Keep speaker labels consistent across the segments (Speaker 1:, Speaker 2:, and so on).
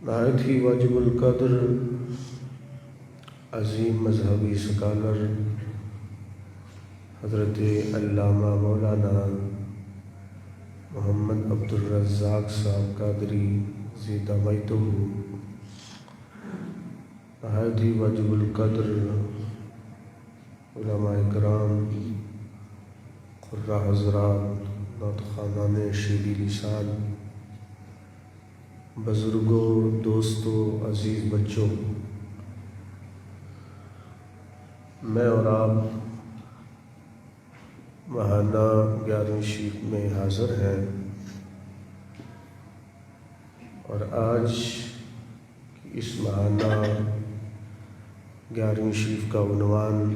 Speaker 1: نہایت ہی واجب القدر عظیم مذہبی سکالر حضرت علامہ مولانا محمد عبد الرزاق صاحب قادری زیدہ بیتہ، نہایت ہی واجب القدر علماء کرام، قراء حضرات، نعت خوانان شیریں لسان، بزرگوں، دوستوں، عزیز بچوں، میں اور آپ ماہانہ 11ویں شریف میں حاضر ہیں، اور آج کی اس ماہانہ 11ویں شریف کا عنوان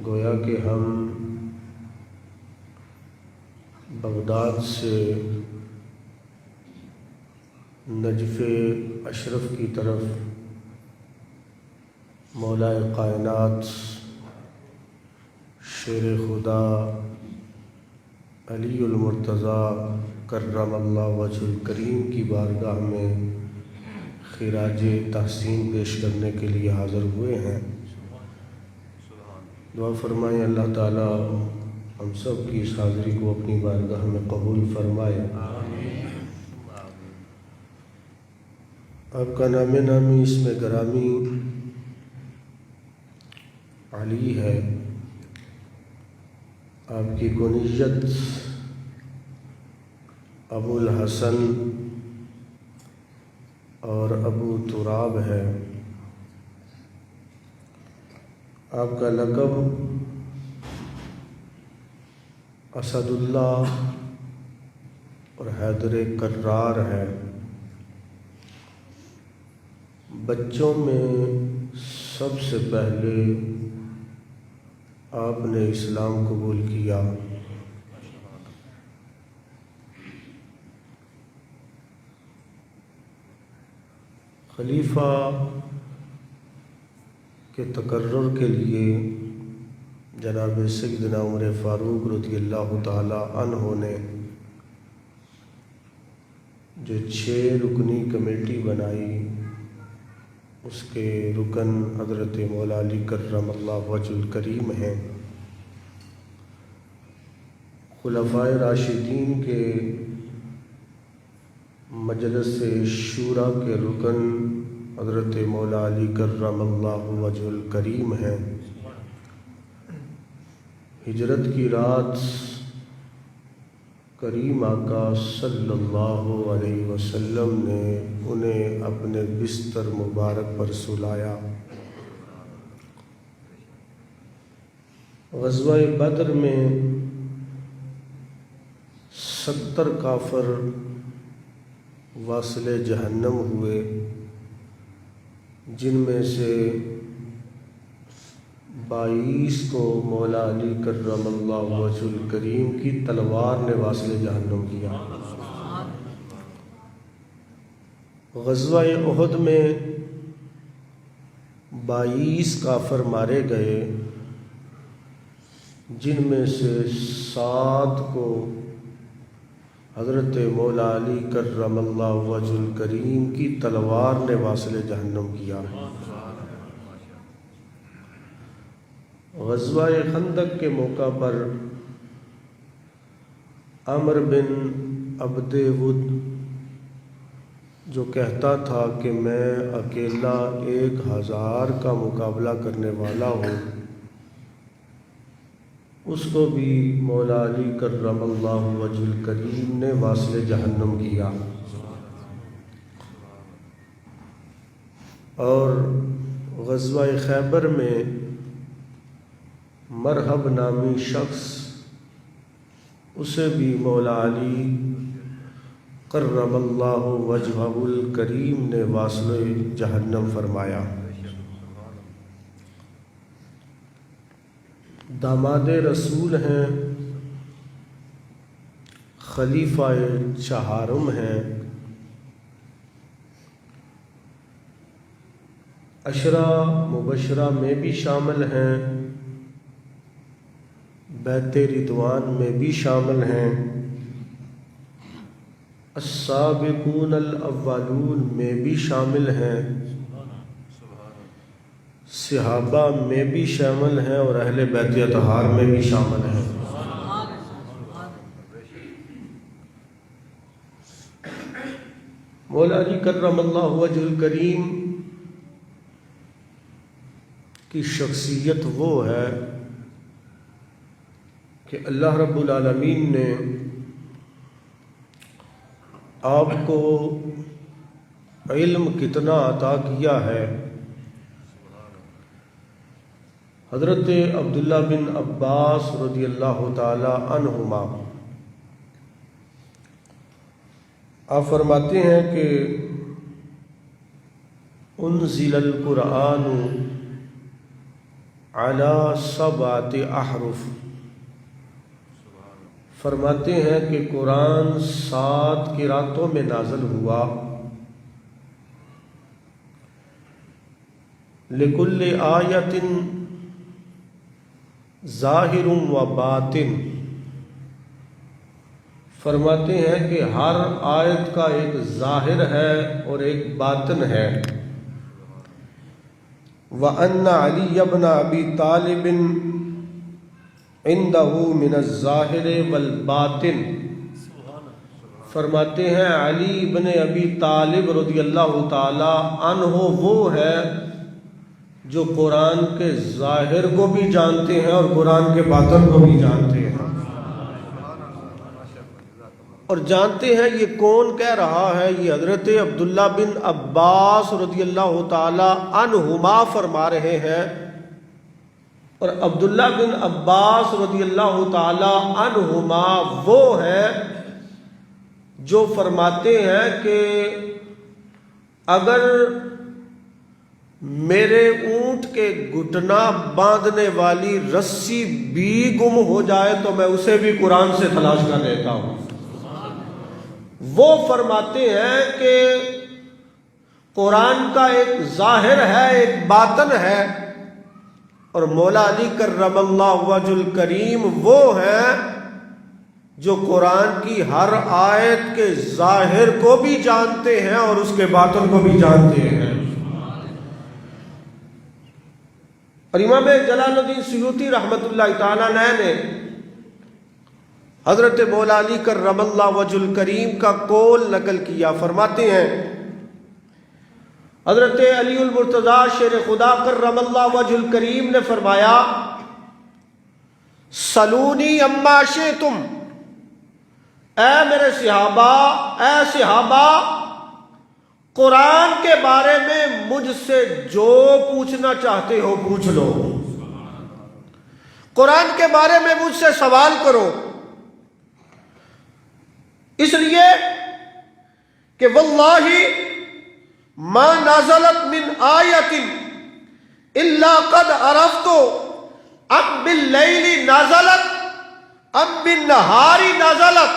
Speaker 1: گویا کہ ہم بغداد سے نجف اشرف کی طرف مولا کائنات شیر خدا علی المرتضیٰ کرم اللہ وجہ الکریم کی بارگاہ میں خراج تحسین پیش کرنے کے لیے حاضر ہوئے ہیں۔ دعا فرمائیں اللہ تعالیٰ ہم سب کی اس حاضری کو اپنی بارگاہ میں قبول فرمائے۔ آپ کا نام نامی اس میں گرامی علی ہے، آپ کی کنیت ابو الحسن اور ابو تراب ہے، آپ کا لقب اسد اللہ اور حیدر کرار ہے۔ بچوں میں سب سے پہلے آپ نے اسلام قبول کیا، خلیفہ کے تقرر کے لیے جناب سیدنا عمر فاروق رضی اللہ تعالی عنہ نے جو 6 رکنی کمیٹی بنائی، اس کے رکن حضرت مولا علی کرم اللہ وجہ الکریم ہیں۔ خلفائے راشدین کے مجلس شورا کے رکن حضرت مولا علی کرم اللہ وجہ الکریم ہیں۔ ہجرت کی رات کریم آقا صلی اللہ علیہ وسلم نے انہیں اپنے بستر مبارک پر سلایا۔ غزوہ بدر میں 70 کافر واصل جہنم ہوئے، جن میں سے 22 کو مولا علی کرم اللہ وجہ الکریم کی تلوار نے واصل جہنم کیا۔ غزوہ احد میں 22 کافر مارے گئے، جن میں سے 7 کو حضرت مولا علی کرم اللہ وجہ الکریم کی تلوار نے واصل جہنم کیا۔ غزوہ خندق کے موقع پر عمر بن عبد ود جو کہتا تھا کہ میں اکیلا 1000 کا مقابلہ کرنے والا ہوں، اس کو بھی مولا علی کرم اللہ وجہ الکریم نے واصل جہنم کیا۔ اور غزوہ خیبر میں مرحب نامی شخص، اسے بھی مولا علی کرم اللہ وجہہ الکریم نے واصل جہنم فرمایا۔ داماد رسول ہیں، خلیفہ چہارم ہیں، عشرہ مبشرہ میں بھی شامل ہیں، بیت رضوان میں بھی شامل ہیں، السابقون الاولون میں بھی شامل ہیں، صحابہ میں بھی شامل ہیں، اور اہل بیت اطہار میں بھی شامل ہیں۔ مولا علی کرم اللہ وجہ الکریم کی شخصیت وہ ہے کہ اللہ رب العالمین نے آپ کو علم کتنا عطا کیا ہے۔ حضرت عبداللہ بن عباس رضی اللہ تعالی عنہما آپ فرماتے ہیں کہ انزل القرآن علی 7 احرف، فرماتے ہیں کہ قرآن 7 قراتوں میں نازل ہوا۔ لکل آیۃ ظاہر و باطن، فرماتے ہیں کہ ہر آیت کا ایک ظاہر ہے اور ایک باطن ہے۔ وَأَنَّ عَلِيَّ بْنَ أَبِي طَالِبٍ عِنْدَهُ مِنَ الظَّاهِرِ وَالْبَاطِنِ، فرماتے ہیں علی بن ابی طالب رضی اللہ تعالی عنہ وہ ہے جو قرآن کے ظاہر کو بھی جانتے ہیں اور قرآن کے باطن کو بھی جانتے ہیں، اور جانتے ہیں یہ کون کہہ رہا ہے؟ یہ حضرت عبداللہ بن عباس رضی اللہ تعالی عنہما فرما رہے ہیں۔ اور عبداللہ بن عباس رضی اللہ تعالی عنہما وہ ہے جو فرماتے ہیں کہ اگر میرے اونٹ کے گھٹنا باندھنے والی رسی بھی گم ہو جائے تو میں اسے بھی قرآن سے تلاش کر لیتا ہوں۔ وہ فرماتے ہیں کہ قرآن کا ایک ظاہر ہے، ایک باطن ہے، اور مولا علی کرم اللہ وجہ الکریم وہ ہیں جو قرآن کی ہر آیت کے ظاہر کو بھی جانتے ہیں اور اس کے باطن کو بھی جانتے ہیں۔ اور امام جلال الدین سیوطی رحمۃ اللہ تعالیٰ علیہ نے حضرت مولا علی کرم اللہ وجہ الکریم کا قول نقل کیا، فرماتے ہیں حضرت علی المرتضیٰ شیر خدا کرم اللہ وجہ الکریم نے فرمایا سلونی اما شئتم، اے میرے صحابہ، اے صحابہ قرآن کے بارے میں مجھ سے جو پوچھنا چاہتے ہو پوچھ لو، قرآن کے بارے میں مجھ سے سوال کرو، اس لیے کہ واللہ ما نازلت من آیت الا قد عرفت ام باللیل نازلت ام بالنہار نازلت،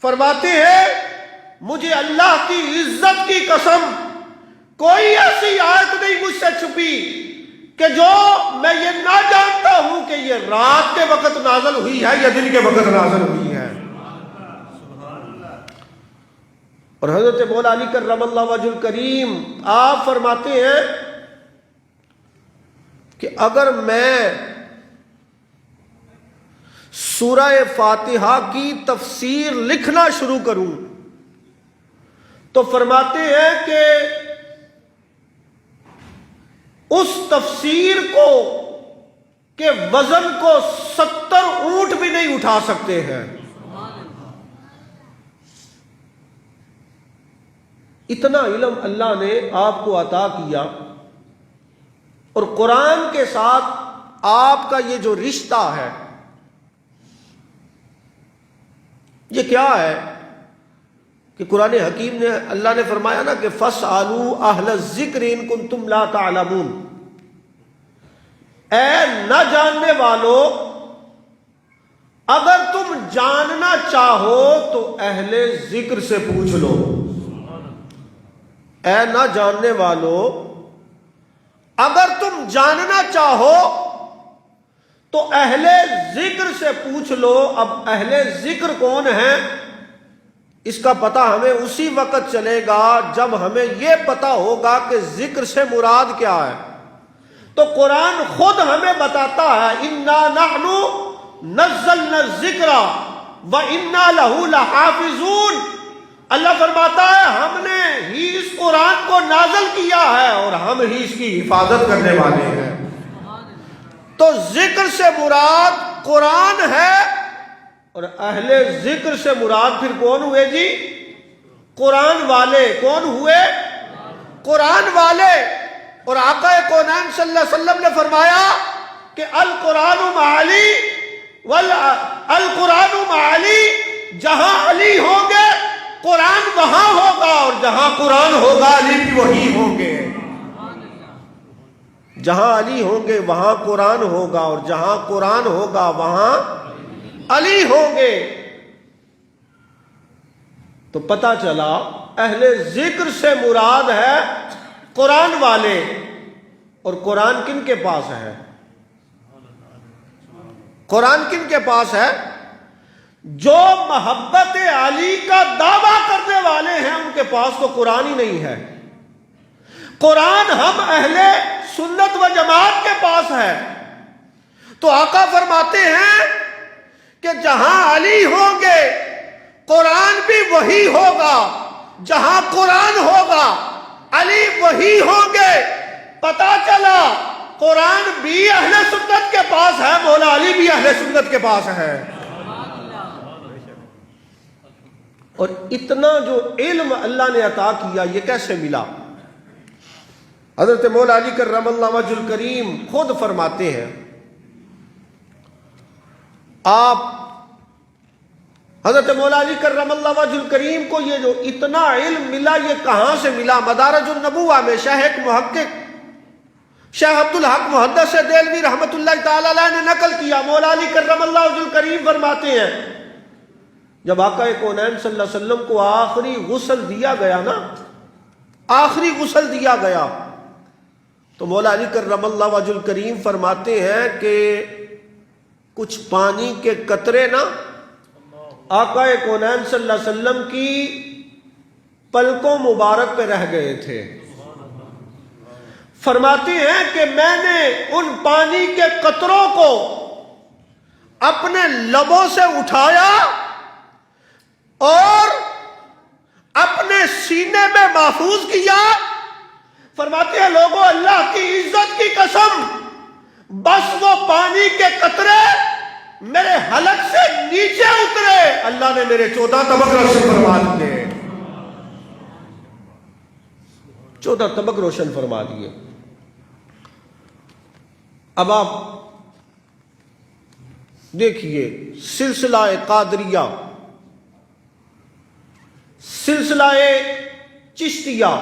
Speaker 1: فرماتے ہیں مجھے اللہ کی عزت کی قسم کوئی ایسی آیت نہیں مجھ سے چھپی کہ جو میں یہ نہ جانتا ہوں کہ یہ رات کے وقت نازل ہوئی ہے یا دن کے وقت نازل ہوئی ہے۔ اور حضرت مولا علی کرم اللہ وجہ الکریم آپ فرماتے ہیں کہ اگر میں سورہ فاتحہ کی تفسیر لکھنا شروع کروں تو فرماتے ہیں کہ اس تفسیر کو کے وزن کو 70 اونٹ بھی نہیں اٹھا سکتے ہیں۔ اتنا علم اللہ نے آپ کو عطا کیا، اور قرآن کے ساتھ آپ کا یہ جو رشتہ ہے یہ کیا ہے کہ قرآن حکیم نے اللہ نے فرمایا نا کہ فَاسْأَلُوا أَهْلَ الذِّكْرِ إِن كُنتُمْ لَا تَعْلَمُونَ، اے نہ جاننے والو اگر تم جاننا چاہو تو اہل ذکر سے پوچھ لو، اے نہ جاننے والو اگر تم جاننا چاہو تو اہل ذکر سے پوچھ لو۔ اب اہل ذکر کون ہیں؟ اس کا پتہ ہمیں اسی وقت چلے گا جب ہمیں یہ پتہ ہوگا کہ ذکر سے مراد کیا ہے۔ تو قرآن خود ہمیں بتاتا ہے اِنَّا نَحْنُ نَزَّلْنَا الذِّكْرَ وَإِنَّا لَهُ لَحَافِظُونَ۔ اللہ فرماتا ہے ہم نے ہی اس قرآن کو نازل کیا ہے اور ہم ہی اس کی حفاظت کرنے والے ہیں۔ تو ذکر سے مراد قرآن ہے، اور اہل ذکر سے مراد پھر کون ہوئے جی؟ قرآن والے۔ کون ہوئے؟ قرآن والے۔ اور آقا کونین صلی اللہ علیہ وسلم نے فرمایا کہ القرآن معلی القرآن معلی، جہاں علی ہوں گے قرآن وہاں ہوگا، اور جہاں قرآن ہوگا علی بھی وہی ہوں گے۔ جہاں علی ہوں گے وہاں قرآن ہوگا، اور جہاں قرآن ہوگا وہاں علی ہوں گے۔ تو پتہ چلا اہل ذکر سے مراد ہے قرآن والے۔ اور قرآن کن کے پاس ہے؟ قرآن کن کے پاس ہے؟ جو محبت علی کا دعویٰ کرنے والے ہیں ان کے پاس تو قرآن ہی نہیں ہے۔ قرآن ہم اہل سنت و جماعت کے پاس ہے۔ تو آقا فرماتے ہیں کہ جہاں علی ہوں گے قرآن بھی وہی ہوگا، جہاں قرآن ہوگا علی وہی ہوں گے۔ پتہ چلا قرآن بھی اہل سنت کے پاس ہے، مولا علی بھی اہل سنت کے پاس ہے۔ اور اتنا جو علم اللہ نے عطا کیا یہ کیسے ملا؟ حضرت مولا علی کرم اللہ وجہ الکریم خود فرماتے ہیں، آپ حضرت مولا علی کرم اللہ وجہ الکریم کو یہ جو اتنا علم ملا یہ کہاں سے ملا؟ مدارج النبوہ میں شیخ محقق شیخ عبدالحق محدث دہلوی رحمۃ اللہ تعالی علیہ نے نقل کیا، مولا علی کرم اللہ وجہ الکریم فرماتے ہیں جب آقا کونین صلی اللہ علیہ وسلم کو آخری غسل دیا گیا نا، آخری غسل دیا گیا، تو مولا علی کرم اللہ وجہ الکریم فرماتے ہیں کہ کچھ پانی کے قطرے نا آقا کونین صلی اللہ علیہ وسلم کی پلکوں مبارک پہ رہ گئے تھے۔ فرماتے ہیں کہ میں نے ان پانی کے قطروں کو اپنے لبوں سے اٹھایا اور اپنے سینے میں محفوظ کیا۔ فرماتے ہیں لوگوں اللہ کی عزت کی قسم، بس وہ پانی کے قطرے میرے حلق سے نیچے اترے، اللہ نے میرے 14 طبق روشن فرما دیے، 14 طبق روشن فرما دیے۔ اب آپ دیکھیے سلسلہ قادریہ، سلسلہ چشتیہ،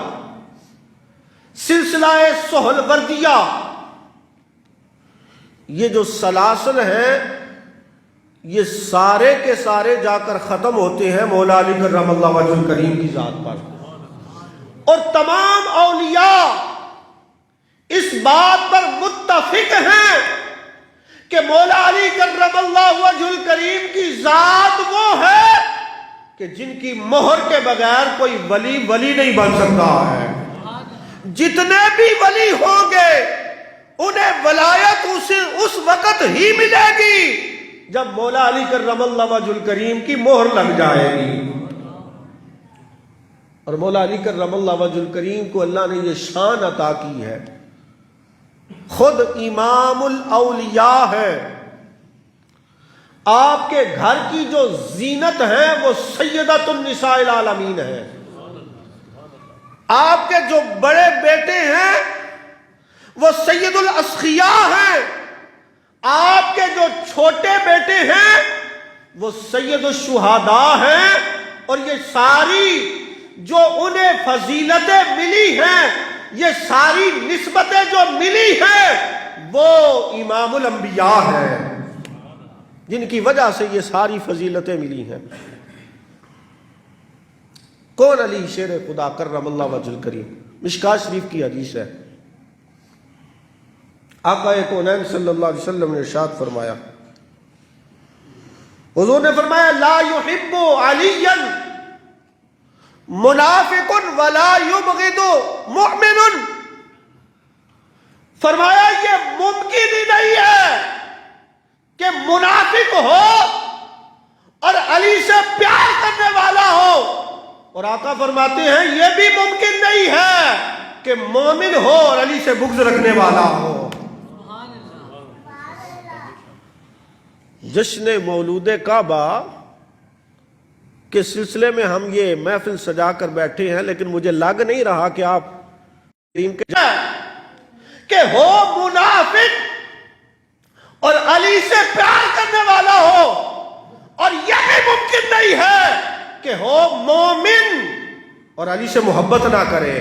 Speaker 1: سلسلہ سہروردیہ، یہ جو سلاسل ہیں یہ سارے کے سارے جا کر ختم ہوتے ہیں مولا علی کرم اللہ وجہ الکریم کی ذات پر۔ اور تمام اولیاء اس بات پر متفق ہیں کہ مولا علی کرم اللہ وجہ الکریم کی ذات وہ ہے کہ جن کی مہر کے بغیر کوئی ولی ولی نہیں بن سکتا ہے۔ جتنے بھی ولی ہوں گے انہیں ولایت اس وقت ہی ملے گی جب مولا علی کرم اللہ وجہ الکریم کی مہر لگ جائے گی۔ اور مولا علی کرم اللہ وجہ الکریم کو اللہ نے یہ شان عطا کی ہے، خود امام الاولیاء ہے۔ آپ کے گھر کی جو زینت ہے وہ سیدۃ النساء العالمین ہے۔ آپ کے جو بڑے بیٹے ہیں وہ سید الاسخیاء ہیں، آپ کے جو چھوٹے بیٹے ہیں وہ سید الشہداء ہیں۔ اور یہ ساری جو انہیں فضیلتیں ملی ہیں، یہ ساری نسبتیں جو ملی ہیں وہ امام الانبیاء ہیں، جن کی وجہ سے یہ ساری فضیلتیں ملی ہیں۔ کون علی شیر خدا کرم اللہ وجہ الکریم؟ مشکات شریف کی حدیث ہے، آقا کونین صلی اللہ علیہ وسلم نے ارشاد فرمایا، حضور نے فرمایا لا يحب علیا منافق ولا یبغض مؤمن، فرمایا یہ ممکن ہی نہیں ہے کہ منافق ہو اور علی سے پیار کرنے والا ہو، اور آقا فرماتے ہیں یہ بھی ممکن نہیں ہے کہ مومن ہو اور علی سے بغض رکھنے والا ہو۔ جشن مولود کعبہ کے سلسلے میں ہم یہ محفل سجا کر بیٹھے ہیں، لیکن مجھے لگ نہیں رہا کہ آپ کہ ہو منافق اور علی سے پیار کرنے والا ہو، اور یہ بھی ممکن نہیں ہے کہ ہو مومن اور علی سے محبت نہ کرے۔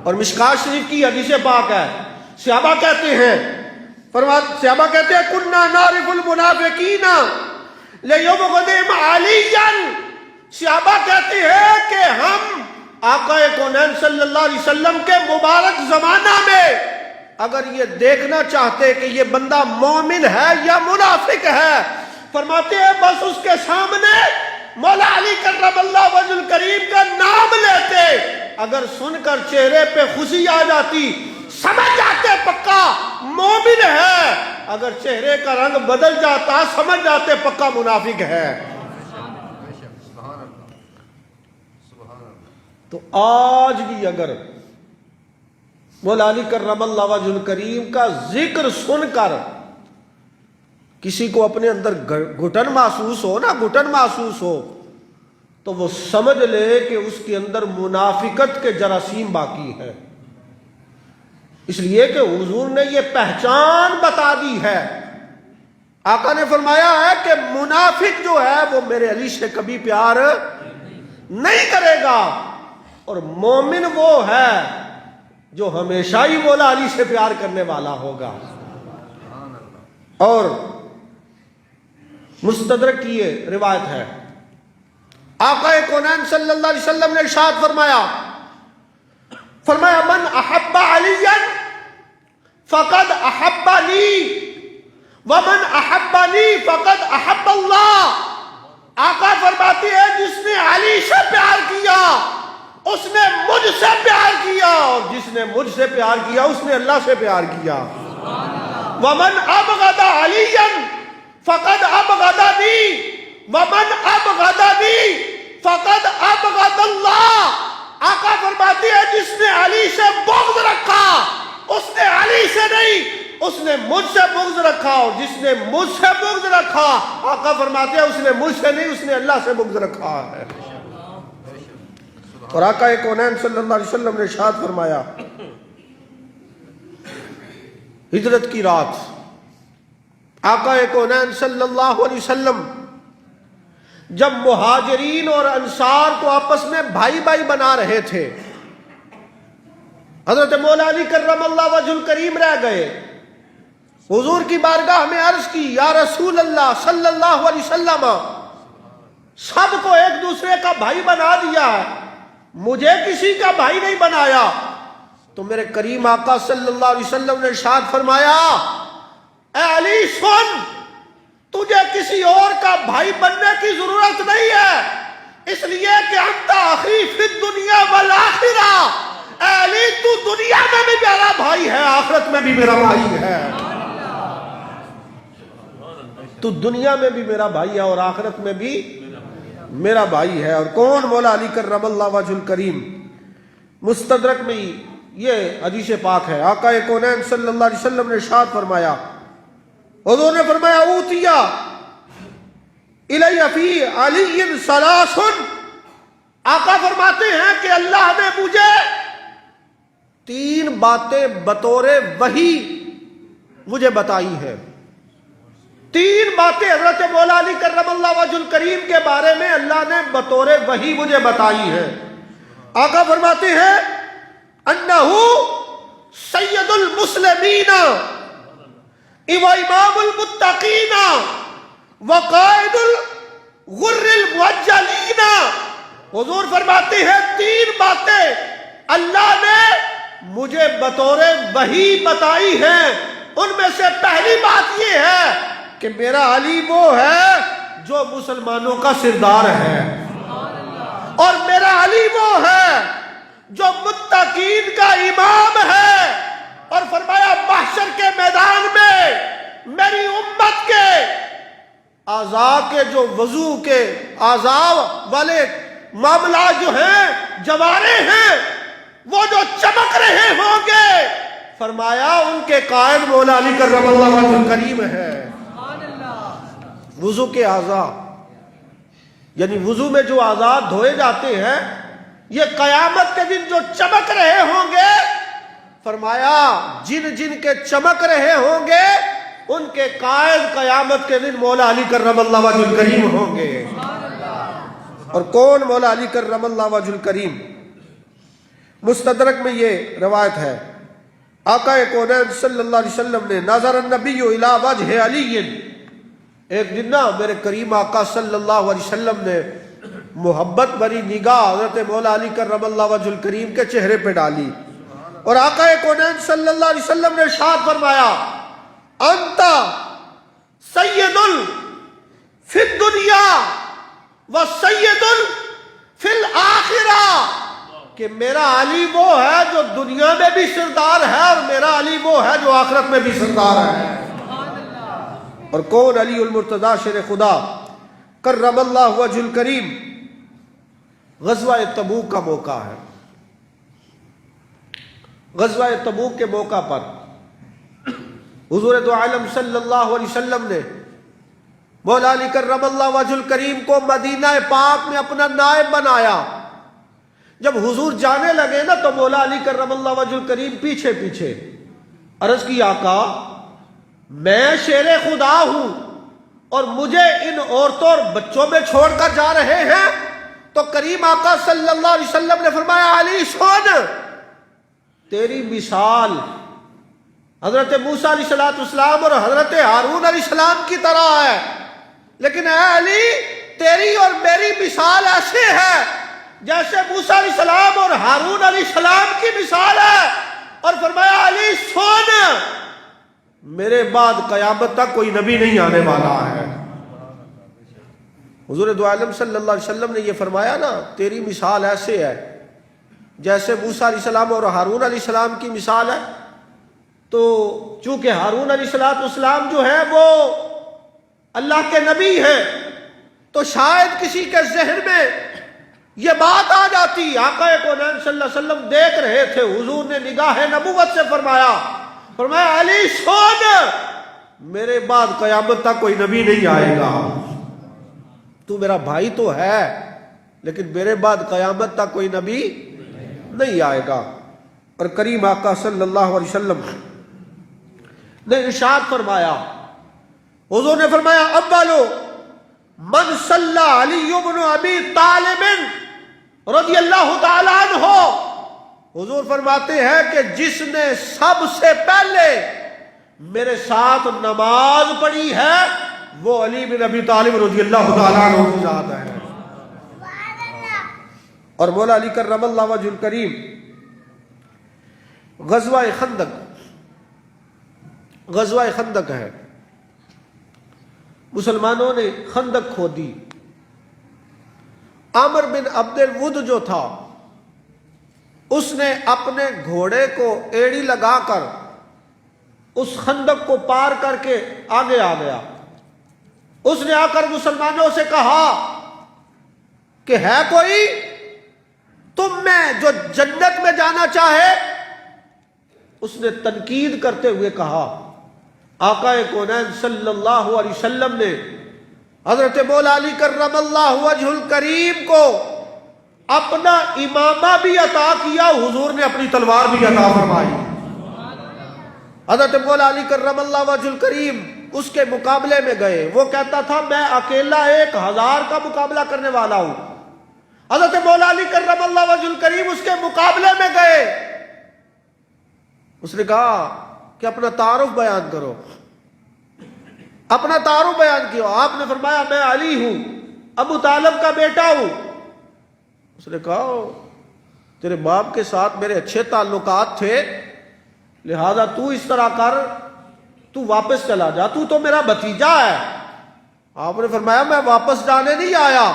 Speaker 1: اور مشکات شریف کی حدیث پاک ہے، صحابہ کہتے ہیں کننا نعرف المنافقین لیبغضہم علیٰ، صحابہ کہتے ہیں کہ ہم آقا کونین صلی اللہ علیہ وسلم کے مبارک زمانہ میں اگر یہ دیکھنا چاہتے کہ یہ بندہ مومن ہے یا منافق ہے، فرماتے ہیں بس اس کے سامنے مولا علی کرم اللہ وجہ الکریم کا نام لیتے، اگر سن کر چہرے پہ خوشی آ جاتی سمجھ جاتے پکا مومن ہے، اگر چہرے کا رنگ بدل جاتا سمجھ جاتے پکا منافق ہے۔ تو آج بھی اگر مولا علی کرم اللہ وجہ الکریم کا ذکر سن کر کسی کو اپنے اندر گھٹن محسوس ہو گھٹن محسوس ہو، تو وہ سمجھ لے کہ اس کے اندر منافقت کے جراثیم باقی ہے، اس لیے کہ حضور نے یہ پہچان بتا دی ہے۔ آقا نے فرمایا ہے کہ منافق جو ہے وہ میرے علی سے کبھی پیار نہیں کرے گا، اور مومن وہ ہے جو ہمیشہ ہی مولا علی سے پیار کرنے والا ہوگا۔ اور مستدرک کی یہ روایت ہے، آقا کونین صلی اللہ علیہ وسلم نے ارشاد فرمایا من احب علی فقد احبنی ومن احبنی فقد احب اللہ۔ آقا فرماتی ہے جس نے علی سے پیار کیا اس نے مجھ سے پیار کیا، اور جس نے مجھ سے پیار کیا اس نے اللہ سے پیار کیا۔ ومن ابغض علی فقد ابغضنی ومن ابغضنی فقد ابغض اللہ۔ آقا فرماتی ہے جس نے علی سے بغض رکھا اس نے علی سے نہیں، اس نے مجھ سے بغض رکھا، اور جس نے مجھ سے بغض رکھا آقا فرماتے ہیں اس نے مجھ سے نہیں، اس نے اللہ سے بغض رکھا ہے۔ اور آقا کونین صلی اللہ علیہ وسلم نے ارشاد فرمایا ہجرت کی رات آقا کونین صلی اللہ علیہ وسلم جب مہاجرین اور انصار کو آپس میں بھائی بھائی بنا رہے تھے، حضرت مولا علی کرم اللہ وجہ الکریم رہ گئے، حضور کی بارگاہ میں عرض کی یا رسول اللہ صلی اللہ علیہ وسلم سب کو ایک دوسرے کا بھائی بنا دیا ہے، مجھے کسی کا بھائی نہیں بنایا۔ تو میرے کریم آقا صلی اللہ علیہ وسلم نے ارشاد فرمایا اے علی سن، تجھے کسی اور کا بھائی بننے کی ضرورت نہیں ہے، اس لیے کہ انت اخی فی الدنیا والآخرہ، اے علی تو دنیا میں بھی میرا بھائی ہے آخرت میں بھی میرا بھائی ہے، تو دنیا میں بھی میرا بھائی ہے اور آخرت میں بھی میرا بھائی ہے۔ اور کون؟ مولا علی کرم اللہ وجہ الکریم۔ مستدرک میں یہ حدیث پاک ہے، آقا کونین صلی اللہ علیہ وسلم نے ارشاد فرمایا، حضور نے فرمایا اوتیا الی فی علی ثلاث، آقا فرماتے ہیں کہ اللہ نے مجھے 3 باتیں بطور وحی مجھے بتائی ہیں۔ 3 باتیں حضرت مولا علی کرم اللہ وجہ الکریم کے بارے میں اللہ نے بطور وحی مجھے بتائی ہیں۔ آقا فرماتے ہیں انہو سید المسلمین و امام المتقین وقائد الغر المحجلین۔ حضور فرماتے ہیں 3 باتیں اللہ نے مجھے بطور وحی بتائی ہیں، ان میں سے پہلی بات یہ ہے کہ میرا علی وہ ہے جو مسلمانوں کا سردار ہے، اور میرا علی جو متقین کا امام ہے، اور فرمایا محشر کے میدان میں میری امت کے اعضاء کے جو وضو کے اعضاء والے معاملات جو ہیں، جوارے ہیں، وہ جو چمک رہے ہوں گے، فرمایا ان کے قائد مولا علی کرم اللہ وجہ الکریم ہے۔ وضو کے اعضاء، یعنی وضو میں جو اعضاء دھوئے جاتے ہیں، یہ قیامت کے دن جو چمک رہے ہوں گے، فرمایا جن جن کے چمک رہے ہوں گے ان کے قائد قیامت کے دن مولا علی کرم اللہ وجہ الکریم ہوں گے۔ اور کون مولا علی کرم اللہ وجہ الکریم؟ مستدرک میں یہ روایت ہے، آقا کونین صلی اللہ علیہ وسلم نے نظر النبی الی وجہ علی، ایک دن نا میرے کریم آقا صلی اللہ علیہ وسلم نے محبت بھری نگاہ حضرت مولا علی کرم اللہ وجہ الکریم کے چہرے پہ ڈالی، اور آقا کونین صلی اللہ علیہ وسلم نے ارشاد فرمایا، انت سید فی الدنیا و سید فی الآخرہ، کہ میرا علی وہ ہے جو دنیا میں بھی سردار ہے، اور میرا علی وہ ہے جو آخرت میں بھی سردار ہے۔ اور کون؟ علی المرتضی شیر خدا کرم اللہ وجہ الکریم۔ غزوہ تبوک کا موقع ہے۔ غزوہ تبوک کے موقع پر حضور دو عالم صلی اللہ علیہ وسلم نے مولا علی کرم اللہ وجہ الکریم کو مدینہ پاک میں اپنا نائب بنایا۔ جب حضور جانے لگے نا تو مولا علی کرم اللہ وجہ الکریم پیچھے پیچھے۔ عرض کی آقا میں شیر خدا ہوں اور مجھے ان عورتوں اور بچوں میں چھوڑ کر جا رہے ہیں؟ تو کریم آقا صلی اللہ علیہ وسلم نے فرمایا، علی سن، تیری مثال حضرت موسیٰ علیہ السلام اور حضرت ہارون علیہ السلام کی طرح ہے، لیکن اے علی تیری اور میری مثال ایسے ہے جیسے موسیٰ علیہ السلام اور ہارون علیہ السلام کی مثال ہے۔ اور فرمایا، علی سن، میرے بعد قیامت تک کوئی نبی نہیں آنے والا ہے۔ حضور دو عالم صلی اللہ علیہ وسلم نے یہ فرمایا نا، تیری مثال ایسے ہے جیسے موسیٰ علیہ السلام اور ہارون علیہ السلام کی مثال ہے، تو چونکہ ہارون علیہ السلام جو ہے وہ اللہ کے نبی ہیں، تو شاید کسی کے ذہن میں یہ بات آ جاتی۔ آقا کونین صلی اللہ علیہ وسلم دیکھ رہے تھے، حضور نے نگاہ نبوت سے فرمایا علی سن، میرے بعد قیامت تک کوئی نبی نہیں آئے گا، تو میرا بھائی تو ہے لیکن میرے بعد قیامت تک کوئی نبی نہیں آئے گا۔ اور کریم آقا صلی اللہ علیہ وسلم نے ارشاد فرمایا، حضور نے فرمایا، اولو من صلی علی بن ابی طالب رضی اللہ تعالی عنہ، حضور فرماتے ہیں کہ جس نے سب سے پہلے میرے ساتھ نماز پڑھی ہے وہ علی بن ابی طالب رضی اللہ تعالی عنہ کی ذات ہے۔ اور مولا علی کرم اللہ وجہ الکریم غزوہ خندق ہے، مسلمانوں نے خندق کھودی۔ عامر بن عبد الود جو تھا، اس نے اپنے گھوڑے کو ایڑی لگا کر اس خندق کو پار کر کے آگے آ گیا۔ اس نے آ کر مسلمانوں سے کہا کہ ہے کوئی تم میں جو جنت میں جانا چاہے؟ اس نے تنقید کرتے ہوئے کہا، آقا کونین صلی اللہ علیہ وسلم نے حضرت مولا علی کرم اللہ وجہ الکریم کو اپنا امامہ بھی عطا کیا، حضور نے اپنی تلوار بھی عطا فرمائی۔ حضرت مولا علی کرم اللہ وجہ الکریم اس کے مقابلے میں گئے، وہ کہتا تھا میں اکیلا 1000 کا مقابلہ کرنے والا ہوں۔ حضرت مولا علی کرم اللہ وجہ الکریم اس کے مقابلے میں گئے، اس نے کہا کہ اپنا تعارف بیان کرو، اپنا تعارف بیان کیا۔ آپ نے فرمایا میں علی ہوں، ابو طالب کا بیٹا ہوں۔ اس نے کہا تیرے باپ کے ساتھ میرے اچھے تعلقات تھے، لہذا تو اس طرح کر، تو واپس چلا جا، تو تو میرا بھتیجا ہے۔ آپ نے فرمایا میں واپس جانے نہیں آیا،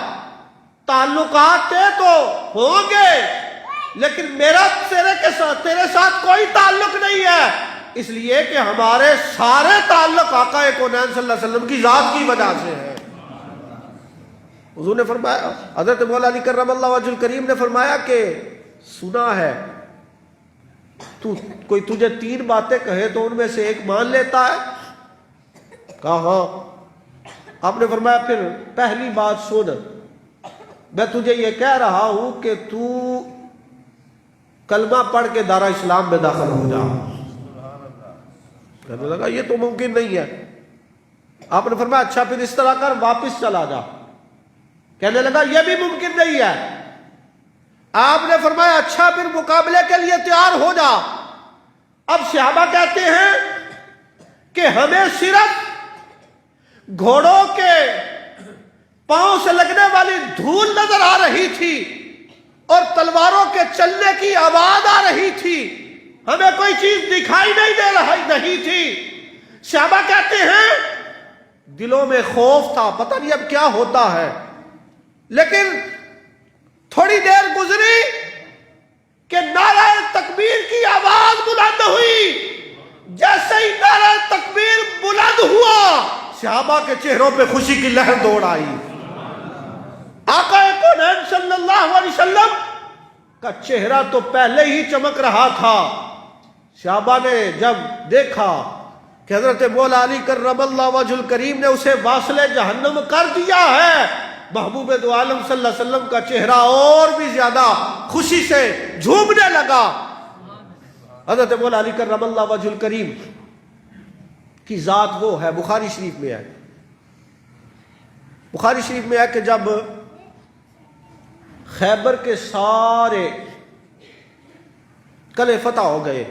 Speaker 1: تعلقات تھے تو ہوں گے لیکن میرا تیرے ساتھ کوئی تعلق نہیں ہے، اس لیے کہ ہمارے سارے تعلق آقا کونین صلی اللہ علیہ وسلم کی ذات کی وجہ سے ہے۔ حضور نے فرمایا، حضرت مولا علی کرم اللہ وجہ الکریم نے فرمایا کہ سنا ہے کوئی تجھے 3 باتیں کہے تو ان میں سے ایک مان لیتا ہے؟ کہا ہاں۔ آپ نے فرمایا پھر پہلی بات سن، میں تجھے یہ کہہ رہا ہوں کہ تو کلمہ پڑھ کے دارا اسلام میں داخل ہو جا۔ کہنے لگا یہ تو ممکن نہیں ہے۔ آپ نے فرمایا اچھا پھر اس طرح کر، واپس چلا جا۔ کہنے لگا یہ بھی ممکن نہیں ہے۔ آپ نے فرمایا اچھا پھر مقابلے کے لیے تیار ہو جا۔ اب صحابہ کہتے ہیں کہ ہمیں صرف گھوڑوں کے پاؤں سے لگنے والی دھول نظر آ رہی تھی اور تلواروں کے چلنے کی آواز آ رہی تھی، ہمیں کوئی چیز دکھائی نہیں تھی۔ صحابہ کہتے ہیں دلوں میں خوف تھا، پتہ نہیں اب کیا ہوتا ہے، لیکن تھوڑی دیر گزری کہ نعرہ تکبیر کی آواز بلند ہوئی۔ جیسے ہی نعرہ تکبیر بلند ہوا، صحابہ کے چہروں پہ خوشی کی لہر دوڑ آئی۔ آقا کونین صلی اللہ علیہ وسلم کا چہرہ تو پہلے ہی چمک رہا تھا۔ صحابہ نے جب دیکھا کہ حضرت مولا علی کرم اللہ وجہ الکریم نے اسے واصل جہنم کر دیا ہے، محبوب دو عالم صلی اللہ علیہ وسلم کا چہرہ اور بھی زیادہ خوشی سے جھومنے لگا۔ حضرت مولا علی کرم اللہ وجہ الکریم کی ذات وہ ہے، بخاری شریف میں ہے، بخاری شریف میں ہے کہ جب خیبر کے سارے قلعے فتح ہو گئے،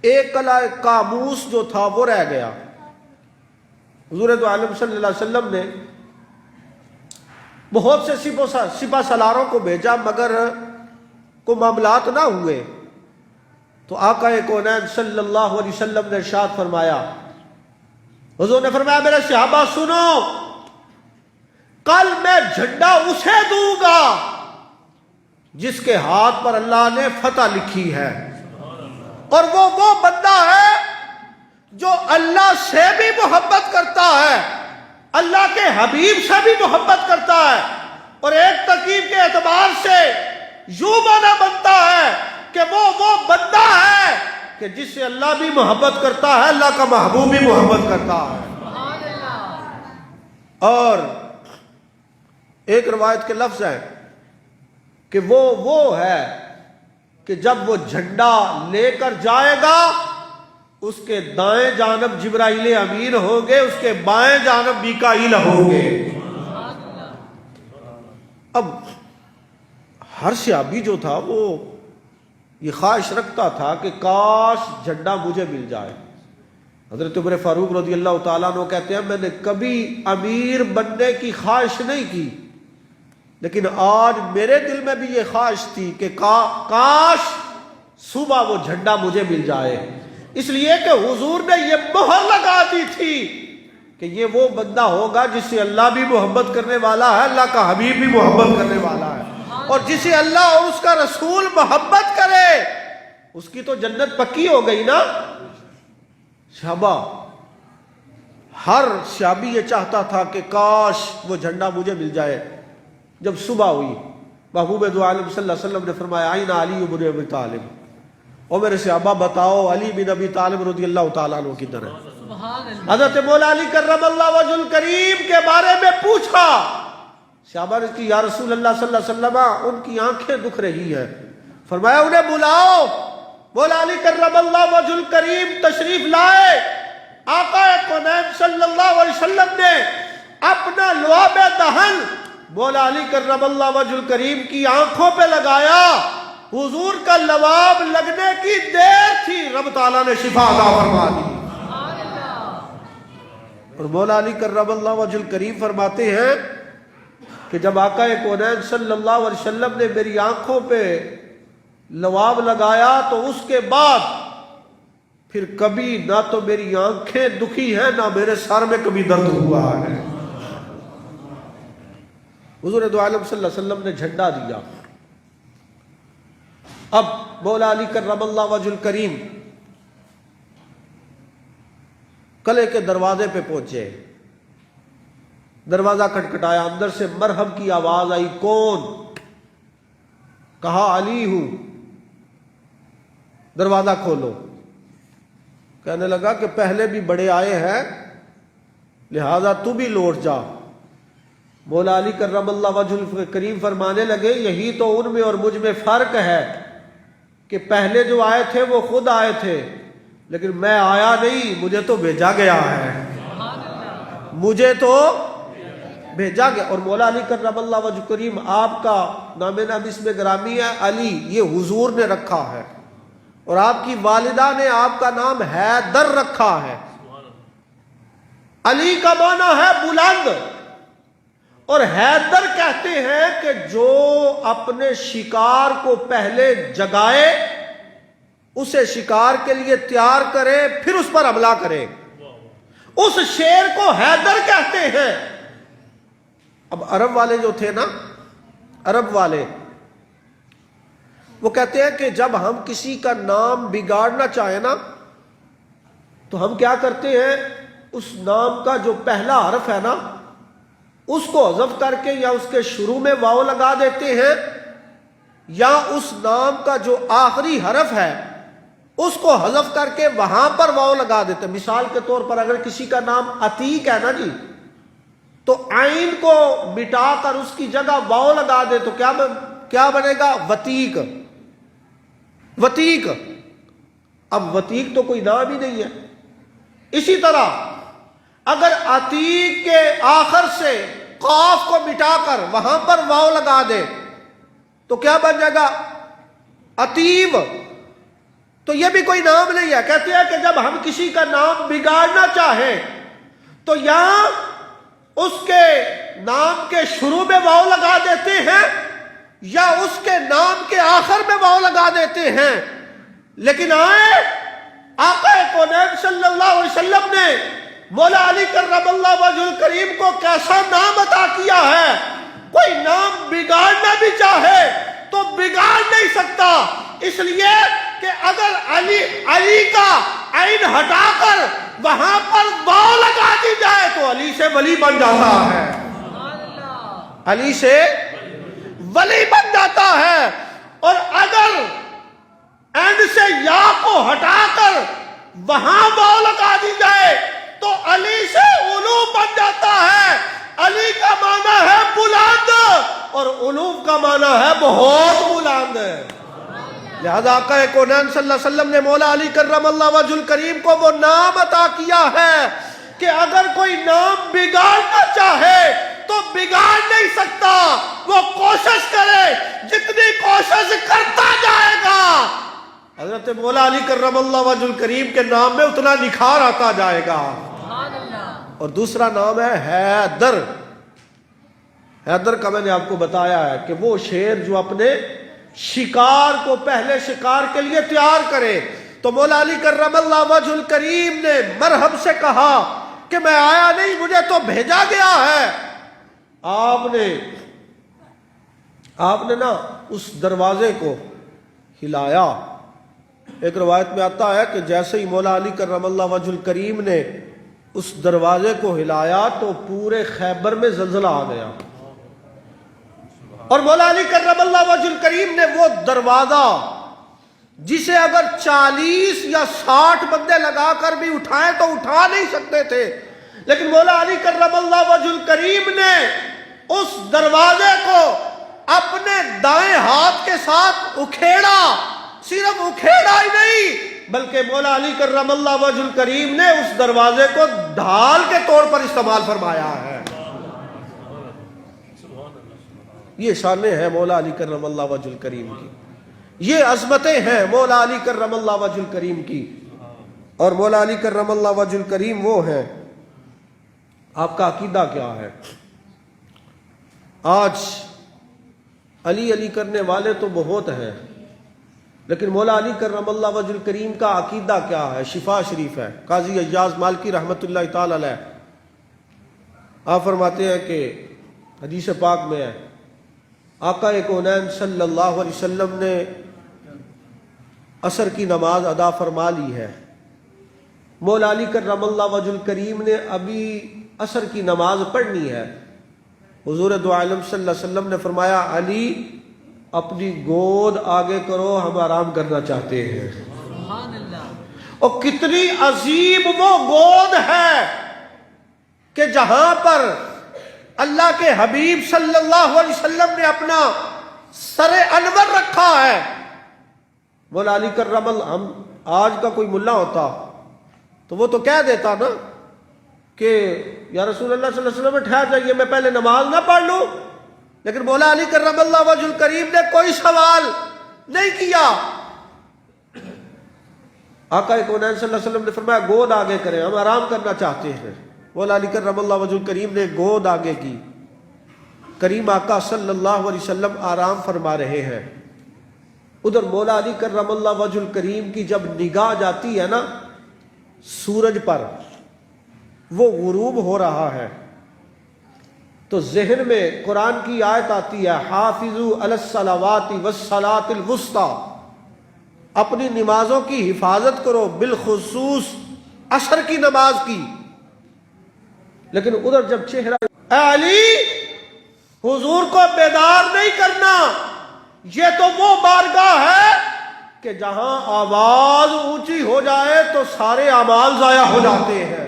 Speaker 1: ایک قلعہ کاموس جو تھا وہ رہ گیا۔ حضور دو عالم صلی اللہ علیہ وسلم نے بہت سے سپہ سالاروں کو بھیجا مگر کو معاملات نہ ہوئے، تو آقا کونین صلی اللہ علیہ وسلم نے ارشاد فرمایا، حضور نے فرمایا میرے صحابہ سنو، کل میں جھنڈا اسے دوں گا جس کے ہاتھ پر اللہ نے فتح لکھی ہے، اور وہ بندہ ہے جو اللہ سے بھی محبت کرتا ہے، اللہ کے حبیب سے بھی محبت کرتا ہے، اور ایک ترکیب کے اعتبار سے یوں معنی بنتا ہے کہ وہ بندہ ہے کہ جس سے اللہ بھی محبت کرتا ہے، اللہ کا محبوب بھی محبت کرتا ہے۔ اور ایک روایت کے لفظ ہے کہ وہ ہے کہ جب وہ جھنڈا لے کر جائے گا اس کے دائیں جانب جبرائیل امین ہوں گے، اس کے بائیں جانب میکائیل ہوں گے۔ اب ہر صحابی جو تھا وہ یہ خواہش رکھتا تھا کہ کاش جھنڈا مجھے مل جائے۔ حضرت عمر فاروق رضی اللہ تعالیٰ عنہ کہتے ہیں میں نے کبھی امیر بننے کی خواہش نہیں کی، لیکن آج میرے دل میں بھی یہ خواہش تھی کہ کاش صبح وہ جھنڈا مجھے مل جائے، اس لیے کہ حضور نے یہ مہر لگا دی تھی کہ یہ وہ بندہ ہوگا جس سے اللہ بھی محبت کرنے والا ہے، اللہ کا حبیب بھی محبت کرنے والا ہے، اور جسے اللہ اور اس کا رسول محبت کرے اس کی تو جنت پکی ہو گئی نا۔ صحابہ ہر صحابی یہ چاہتا تھا کہ کاش وہ جھنڈا مجھے مل جائے۔ جب صبح ہوئی محبوب دو عالم صلی اللہ علیہ وسلم نے فرمایا آئین علی بن ابی طالب، اور میرے صحابہ بتاؤ علی بن ابی طالب رضی اللہ تعالیٰ عنہ کدھر ہے؟ حضرت مولا علی کرم اللہ وجہ الکریم کے بارے میں پوچھا، صحابہ نے کی یا رسول اللہ صلی اللہ علیہ وسلم ان کی آنکھیں دکھ رہی ہیں، فرمایا انہیں بلاؤ۔ مولا علی کرم اللہ وجہ الکریم تشریف لائے، آقا کونین صلی اللہ علیہ وسلم نے اپنا لعاب دہن مولا علی کرم اللہ وجہ الکریم کی آنکھوں پہ لگایا۔ حضور کا لعاب لگنے کی دیر تھی، رب تعالیٰ نے شفا عطا فرما دی۔ اور مولا علی کرم اللہ وجہ الکریم فرماتے ہیں کہ جب آقا کونین صلی اللہ علیہ وسلم نے میری آنکھوں پہ لعاب لگایا تو اس کے بعد پھر کبھی نہ تو میری آنکھیں دکھی ہیں نہ میرے سر میں کبھی درد ہوا ہے۔ حضور دو عالم صلی اللہ علیہ وسلم نے جھنڈا دیا، اب مولا علی کرم اللہ وجہ الکریم قلعے کے دروازے پہ پہنچے، دروازہ کھٹکھٹایا، اندر سے مرحب کی آواز آئی، کون؟ کہا علی ہوں، دروازہ کھولو۔ کہنے لگا کہ پہلے بھی بڑے آئے ہیں لہذا تو بھی لوٹ جا۔ مولا علی کرم اللہ وجہ الکریم فرمانے لگے یہی تو ان میں اور مجھ میں فرق ہے کہ پہلے جو آئے تھے وہ خود آئے تھے، لیکن میں آیا نہیں، مجھے تو بھیجا گیا ہے، مجھے تو بھیجا گیا۔ اور مولا علی کرم اللہ وجہ کریم آپ کا نام نام اس میں گرامی ہے علی، یہ حضور نے رکھا ہے، اور آپ کی والدہ نے آپ کا نام حیدر رکھا ہے۔ علی کا معنی ہے بلند، اور حیدر کہتے ہیں کہ جو اپنے شکار کو پہلے جگائے، اسے شکار کے لیے تیار کرے، پھر اس پر حملہ کرے، اس شیر کو حیدر کہتے ہیں۔ اب عرب والے جو تھے نا، عرب والے وہ کہتے ہیں کہ جب ہم کسی کا نام بگاڑنا چاہیں نا تو ہم کیا کرتے ہیں، اس نام کا جو پہلا حرف ہے نا اس کو حذف کر کے یا اس کے شروع میں واو لگا دیتے ہیں، یا اس نام کا جو آخری حرف ہے اس کو حذف کر کے وہاں پر واو لگا دیتے ہیں۔ مثال کے طور پر اگر کسی کا نام عتیق ہے نا جی، تو عین کو مٹا کر اس کی جگہ واو لگا دے تو کیا بنے گا؟ وتیق۔ وتیق، اب وتیق تو کوئی نام ہی نہیں ہے۔ اسی طرح اگر عتیق کے آخر سے قاف کو مٹا کر وہاں پر واو لگا دے تو کیا بن جائے گا؟ عتیب۔ تو یہ بھی کوئی نام نہیں ہے۔ کہتے ہیں کہ جب ہم کسی کا نام بگاڑنا چاہیں تو یہاں اس کے نام کے شروع میں واو لگا دیتے ہیں یا اس کے نام کے آخر میں واو لگا دیتے ہیں، لیکن آقا کونین صلی اللہ علیہ وسلم نے مولا علی کرم اللہ وجہ الکریم کو کیسا نام عطا کیا ہے، کوئی نام بگاڑنا بھی چاہے تو بگاڑ نہیں سکتا، اس لیے کہ اگر علی کا عین ہٹا کر وہاں پر واو لگا دی جائے تو علی سے ولی بن جاتا ہے، علی سے ولی بن جاتا ہے۔ اور اگر اینڈ سے یا کو ہٹا کر وہاں واو لگا دی جائے تو علی سے علو بن جاتا ہے۔ علی کا معنی ہے بلند اور علو کا معنی ہے بہت بلند۔ لہذا آقا کونین صلی اللہ علیہ وسلم نے مولا علی کرم اللہ وجہ الکریم کو وہ نام عطا کیا ہے کہ اگر کوئی نام بگاڑنا چاہے تو بگاڑ نہیں سکتا، وہ کوشش کرے، جتنی کوشش کرتا جائے گا حضرت مولا علی کرم اللہ وجہ الکریم کے نام میں اتنا نکھار آتا جائے گا۔ اور دوسرا نام ہے حیدر۔ حیدر کا میں نے آپ کو بتایا ہے کہ وہ شیر جو اپنے شکار کو پہلے شکار کے لیے تیار کرے، تو مولا علی کرم اللہ وجہ الکریم نے مرحب سے کہا کہ میں آیا نہیں، مجھے تو بھیجا گیا ہے۔ آپ نے نا اس دروازے کو ہلایا۔ ایک روایت میں آتا ہے کہ جیسے ہی مولا علی کرم اللہ وجہ الکریم نے اس دروازے کو ہلایا تو پورے خیبر میں زلزلہ آ گیا، اور مولا علی کرم اللہ وجہ الکریم نے وہ دروازہ جسے اگر 40 یا 60 بندے لگا کر بھی اٹھائیں تو اٹھا نہیں سکتے تھے، لیکن مولا علی کرم اللہ وجہ الکریم نے اس دروازے کو اپنے دائیں ہاتھ کے ساتھ اکھیڑا، صرف اکھیڑا ہی نہیں بلکہ مولا علی کرم اللہ وجہ الکریم نے اس دروازے کو ڈھال کے طور پر استعمال فرمایا ہے۔ یہ شانیں ہیں مولا علی کرم اللہ وجہ الکریم کی، یہ عظمتیں ہیں مولا علی کرم اللہ وجہ الکریم کی، اور مولا علی کرم اللہ وجہ الکریم وہ ہیں۔ آپ کا عقیدہ کیا ہے؟ آج علی علی کرنے والے تو بہت ہیں، لیکن مولا علی کرم اللہ وجہ الکریم کا عقیدہ کیا ہے؟ شفا شریف ہے، قاضی ایاز مالکی رحمۃ اللہ تعالی علیہ آپ فرماتے ہیں کہ حدیث پاک میں ہے آقا کونین صلی اللہ علیہ وسلم نے عصر کی نماز ادا فرما لی ہے. مولا علی کرم اللہ وجہ الکریم نے ابھی عصر کی نماز پڑھنی ہے. حضور دو عالم صلی اللہ علیہ وسلم نے فرمایا علی اپنی گود آگے کرو ہم آرام کرنا چاہتے ہیں.
Speaker 2: سبحان اللہ.
Speaker 1: اور کتنی عظیم وہ گود ہے کہ جہاں پر اللہ کے حبیب صلی اللہ علیہ وسلم نے اپنا سر انور رکھا ہے. مولا علی کرم اللہ، ہم آج کا کوئی ملا ہوتا تو وہ تو کہہ دیتا نا کہ یا رسول اللہ صلی اللہ علیہ وسلم ٹھہر جائیے میں پہلے نماز نہ پڑھ لوں. لیکن مولا علی کرم اللہ وجہ الکریم نے کوئی سوال نہیں کیا. آقا کونین صلی اللہ علیہ وسلم نے فرمایا گود آگے کریں ہم آرام کرنا چاہتے ہیں. مولا علی کرم اللہ وجہ الکریم نے گود آگے کی. کریم آقا صلی اللہ علیہ وسلم آرام فرما رہے ہیں. ادھر مولا علی کرم اللہ وجہ الکریم کی جب نگاہ جاتی ہے نا سورج پر، وہ غروب ہو رہا ہے، تو ذہن میں قرآن کی آیت آتی ہے حافظوا علی الصلوات والصلاۃ الوسطی، اپنی نمازوں کی حفاظت کرو بالخصوص عصر کی نماز کی. لیکن ادھر جب چہرہ اے علی حضور کو بیدار نہیں کرنا، یہ تو وہ بارگاہ ہے کہ جہاں آواز اونچی ہو جائے تو سارے اعمال ضائع ہو جاتے ہیں.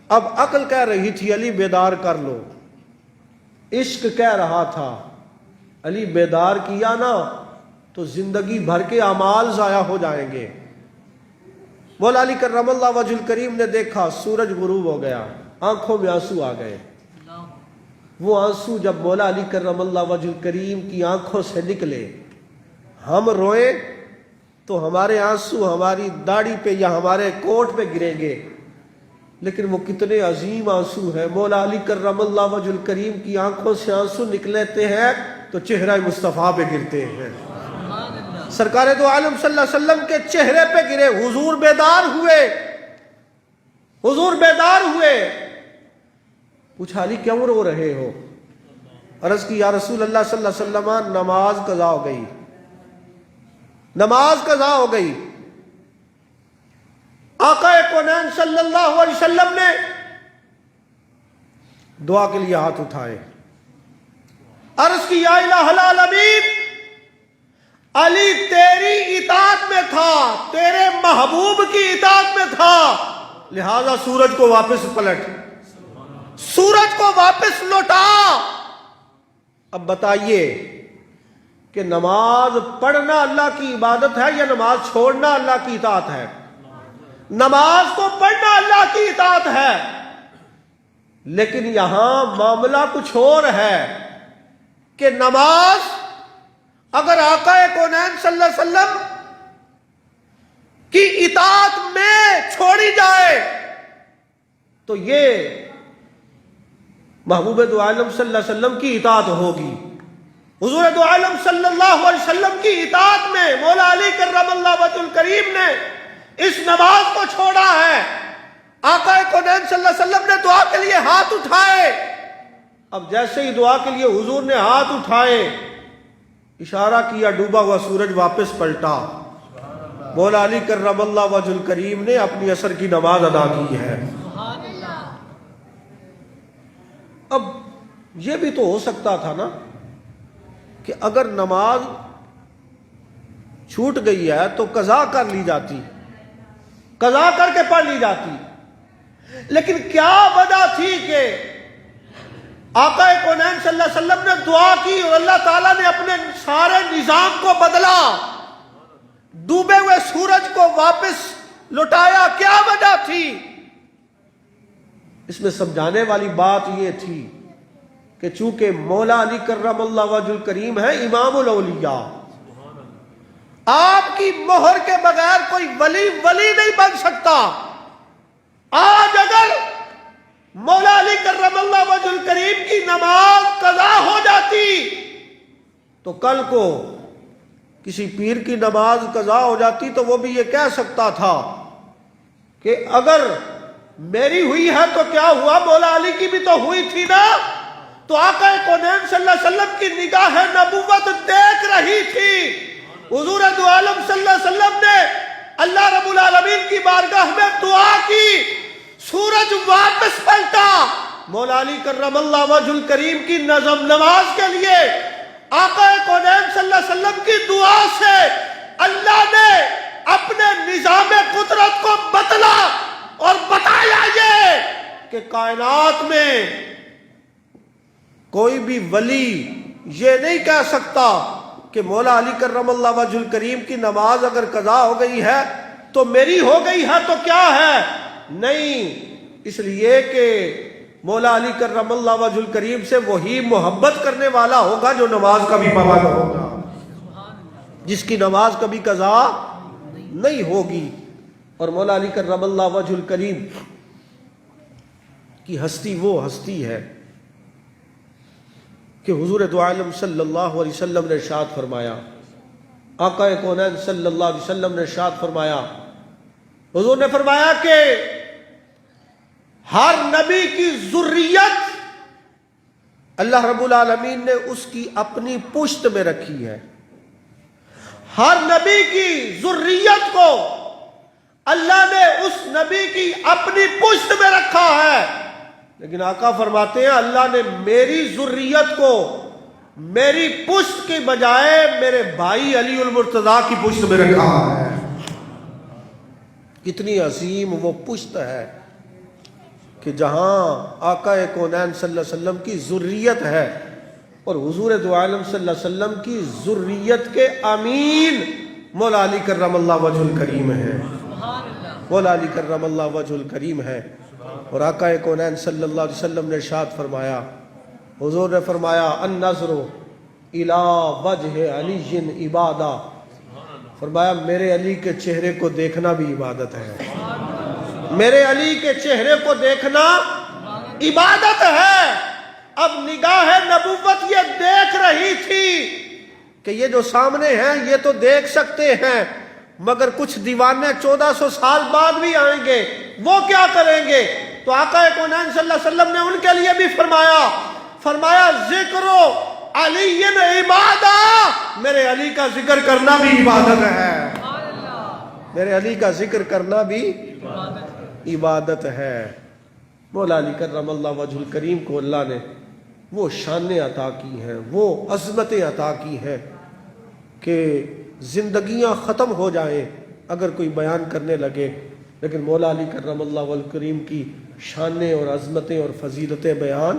Speaker 1: اب عقل کہہ رہی تھی علی بیدار کر لو، عشق کہہ رہا تھا علی بیدار کیا نا تو زندگی بھر کے اعمال ضائع ہو جائیں گے. مولا علی کرم اللہ وجہ الکریم نے دیکھا سورج غروب ہو گیا، آنکھوں میں آنسو آ گئے. وہ آنسو جب مولا علی کرم اللہ وجہ الکریم کی آنکھوں سے نکلے، ہم روئیں تو ہمارے آنسو ہماری داڑھی پہ یا ہمارے کوٹ پہ گریں گے، لیکن وہ کتنے عظیم آنسو ہیں. مولا علی کرم اللہ وجہ الکریم کی آنکھوں سے آنسو نکلتے ہیں تو چہرہ مصطفیٰ پہ گرتے ہیں. سرکار دو عالم صلی اللہ علیہ وسلم کے چہرے پہ گرے. حضور بیدار ہوئے، حضور بیدار ہوئے. پوچھا علی کیوں رو رہے ہو؟ عرض کی یا رسول اللہ صلی اللہ علیہ وسلم نماز قضا ہو گئی، نماز قضا ہو گئی. آقا کونین صلی اللہ علیہ وسلم نے دعا کے لیے ہاتھ اٹھائے، عرض کی یا الہ العالمین علی تیری اطاعت میں تھا، تیرے محبوب کی اطاعت میں تھا، لہذا سورج کو واپس پلٹ، سورج کو واپس لوٹا. اب بتائیے کہ نماز پڑھنا اللہ کی عبادت ہے یا نماز چھوڑنا اللہ کی اطاعت ہے؟ نماز کو پڑھنا اللہ کی اطاعت ہے، لیکن یہاں معاملہ کچھ اور ہے کہ نماز اگر آقا کونین صلی اللہ علیہ وسلم کی اطاعت میں چھوڑی جائے تو یہ محبوب دو عالم صلی اللہ علیہ وسلم کی اطاعت ہوگی. حضور دو عالم صلی اللہ علیہ وسلم کی اطاعت میں مولا علی کرم اللہ وجہ الکریم نے اس نماز کو چھوڑا ہے. آقا کونین صلی اللہ علیہ وسلم نے دعا کے لیے ہاتھ اٹھائے. اب جیسے ہی دعا کے لیے حضور نے ہاتھ اٹھائے، اشارہ کیا، ڈوبا ہوا سورج واپس پلٹا. مولا علی کرم اللہ وجہ الکریم نے اپنی عصر کی نماز ادا کی ہے. اب یہ بھی تو ہو سکتا تھا نا کہ اگر نماز چھوٹ گئی ہے تو قضا کر لی جاتی، قضا کر کے پڑھ لی جاتی. لیکن کیا وجہ تھی کہ آقا کونین صلی اللہ علیہ وسلم نے دعا کی اور اللہ تعالیٰ نے اپنے سارے نظام کو بدلا، ڈوبے ہوئے سورج کو واپس لوٹایا؟ کیا وجہ تھی؟ اس میں سمجھانے والی بات یہ تھی کہ چونکہ مولا علی کرم اللہ وجہ الکریم ہے امام الاولیاء، آپ کی مہر کے بغیر کوئی ولی نہیں بن سکتا. آج اگر مولا علی کرم اللہ وجہ الکریم کی نماز قضا ہو جاتی تو کل کو کسی پیر کی نماز قضا ہو جاتی تو وہ بھی یہ کہہ سکتا تھا کہ اگر میری ہوئی ہے تو کیا ہوا، مولا علی کی بھی تو ہوئی تھی نا. تو آقا کونین صلی اللہ علیہ وسلم کی نگاہ نبوت دیکھ رہی تھی. حضور دو عالم صلی اللہ علیہ وسلم نے اللہ رب العالمین کی بارگاہ میں دعا کی, سورج واپس پلٹا. مولا علی کرم اللہ وجہ الکریم کی نظم نماز کے لیے آقا کونین صلی اللہ علیہ وسلم کی دعا سے اللہ نے اپنے نظام قدرت کو بتلا اور بتایا یہ کہ کائنات میں کوئی بھی ولی یہ نہیں کہہ سکتا کہ مولا علی کرم اللہ وجہ الکریم کی نماز اگر قضا ہو گئی ہے تو میری ہو گئی ہے تو کیا ہے. نہیں, اس لیے کہ مولا علی کرم اللہ وجہ الکریم سے وہی محبت کرنے والا ہوگا جو نماز کا بھی پابند ہوگا, جس کی نماز کبھی قضا نہیں ہوگی. اور مولا علی کرم اللہ وجہ الکریم کی ہستی وہ ہستی ہے کہ حضور دو عالم صلی اللہ علیہ وسلم نے ارشاد فرمایا, آقا کونین صلی اللہ علیہ وسلم نے ارشاد فرمایا, حضور نے فرمایا کہ ہر نبی کی ذریت اللہ رب العالمین نے اس کی اپنی پشت میں رکھی ہے. ہر نبی کی ذریت کو اللہ نے اس نبی کی اپنی پشت میں رکھا ہے. لیکن آقا فرماتے ہیں اللہ نے میری ذریت کو میری پشت کے بجائے میرے بھائی علی المرتضیٰ کی پشت میں رکھا ہے. کتنی عظیم وہ پشت ہے کہ جہاں آقا کونین صلی اللہ علیہ وسلم کی ذریت ہے اور حضور دو عالم صلی اللہ علیہ وسلم کی ذریت کے امین مولا علی کرم اللہ وجہ الکریم ہے. مولا علی کرم اللہ وجہ الکریم ہے. اور آقا کونین صلی اللہ علیہ وسلم نے ارشاد فرمایا, حضور نے فرمایا النظر الی وجہ علی عبادہ, فرمایا میرے علی کے چہرے کو دیکھنا بھی عبادت ہے. میرے علی کے چہرے کو دیکھنا عبادت ہے. اب نگاہ نبوت یہ دیکھ رہی تھی کہ یہ جو سامنے ہیں یہ تو دیکھ سکتے ہیں مگر کچھ دیوانے 1400 سال بعد بھی آئیں گے, وہ کیا کریں گے؟ تو آقا کونین صلی اللہ علیہ وسلم نے ان کے لیے بھی فرمایا ذکر علی عبادہ, میرے علی کا ذکر کرنا بھی عبادت ہے. میرے علی کا ذکر کرنا بھی عبادت ہے. مولا علی کرم اللہ وجہ الکریم کو اللہ نے وہ شانیں عطا کی ہیں, وہ عظمتیں عطا کی ہیں کہ زندگیاں ختم ہو جائیں اگر کوئی بیان کرنے لگے, لیکن مولا علی کرم اللہ وجہ الکریم کی شانیں اور عظمتیں اور فضیلتیں بیان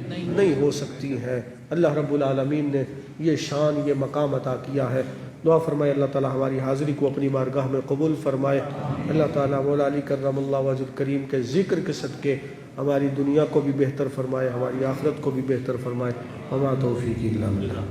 Speaker 1: نہیں ہو سکتی ہیں. اللہ رب العالمین نے یہ شان یہ مقام عطا کیا ہے. دعا فرمائے اللہ تعالی ہماری حاضری کو اپنی بارگاہ میں قبول فرمائے. اللہ تعالی مولا علی کرم اللہ وجہ الکریم کے ذکر کے صدقے ہماری دنیا کو بھی بہتر فرمائے, ہماری آخرت کو بھی بہتر فرمائے. وما توفیقی الا باللہ.